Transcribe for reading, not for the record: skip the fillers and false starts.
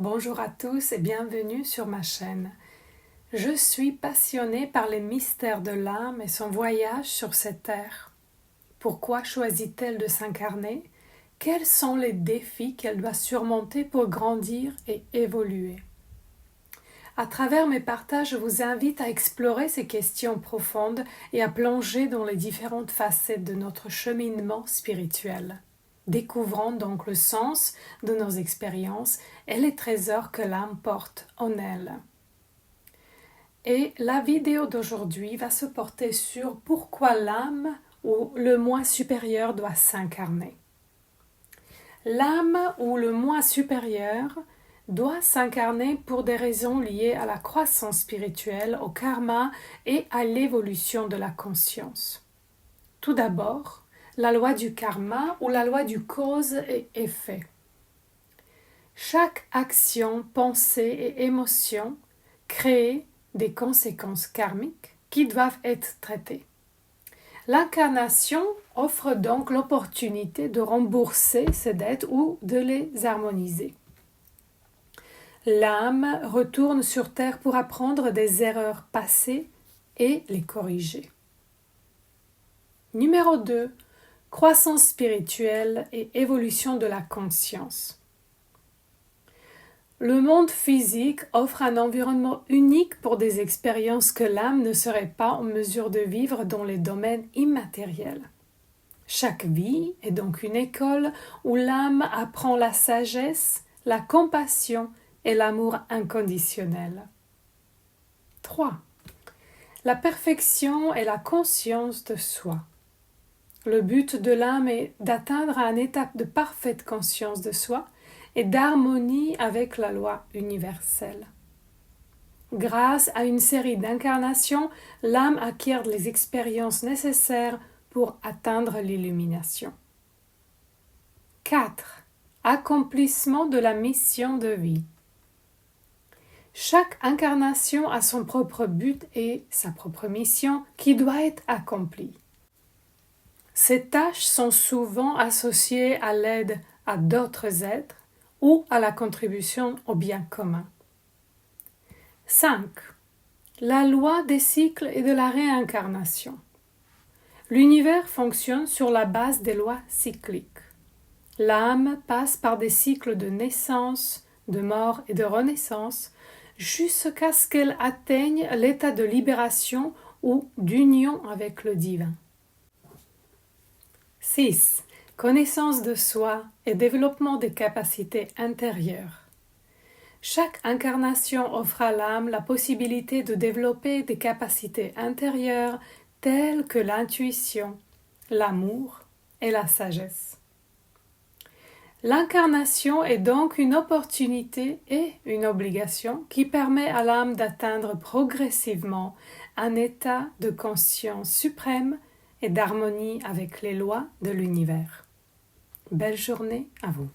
Bonjour à tous et bienvenue sur ma chaîne. Je suis passionnée par les mystères de l'âme et son voyage sur cette terre. Pourquoi choisit-elle de s'incarner? Quels sont les défis qu'elle doit surmonter pour grandir et évoluer? À travers mes partages, je vous invite à explorer ces questions profondes et à plonger dans les différentes facettes de notre cheminement spirituel. Découvrons donc le sens de nos expériences et les trésors que l'âme porte en elle. Et la vidéo d'aujourd'hui va se porter sur pourquoi l'âme ou le moi supérieur doit s'incarner. L'âme ou le moi supérieur doit s'incarner pour des raisons liées à la croissance spirituelle, au karma et à l'évolution de la conscience. Tout d'abord, la loi du karma ou la loi du cause et effet. Chaque action, pensée et émotion crée des conséquences karmiques qui doivent être traitées. L'incarnation offre donc l'opportunité de rembourser ces dettes ou de les harmoniser. L'âme retourne sur terre pour apprendre des erreurs passées et les corriger. Numéro 2. Croissance spirituelle et évolution de la conscience. Le monde physique offre un environnement unique pour des expériences que l'âme ne serait pas en mesure de vivre dans les domaines immatériels. Chaque vie est donc une école où l'âme apprend la sagesse, la compassion et l'amour inconditionnel. 3. La perfection et la conscience de soi. Le but de l'âme est d'atteindre un état de parfaite conscience de soi et d'harmonie avec la loi universelle. Grâce à une série d'incarnations, l'âme acquiert les expériences nécessaires pour atteindre l'illumination. 4. Accomplissement de la mission de vie. Chaque incarnation a son propre but et sa propre mission qui doit être accomplie. Ces tâches sont souvent associées à l'aide à d'autres êtres ou à la contribution au bien commun. 5. La loi des cycles et de la réincarnation. L'univers fonctionne sur la base des lois cycliques. L'âme passe par des cycles de naissance, de mort et de renaissance jusqu'à ce qu'elle atteigne l'état de libération ou d'union avec le divin. 6. Connaissance de soi et développement des capacités intérieures. Chaque incarnation offre à l'âme la possibilité de développer des capacités intérieures telles que l'intuition, l'amour et la sagesse. L'incarnation est donc une opportunité et une obligation qui permet à l'âme d'atteindre progressivement un état de conscience suprême et d'harmonie avec les lois de l'univers. Belle journée à vous.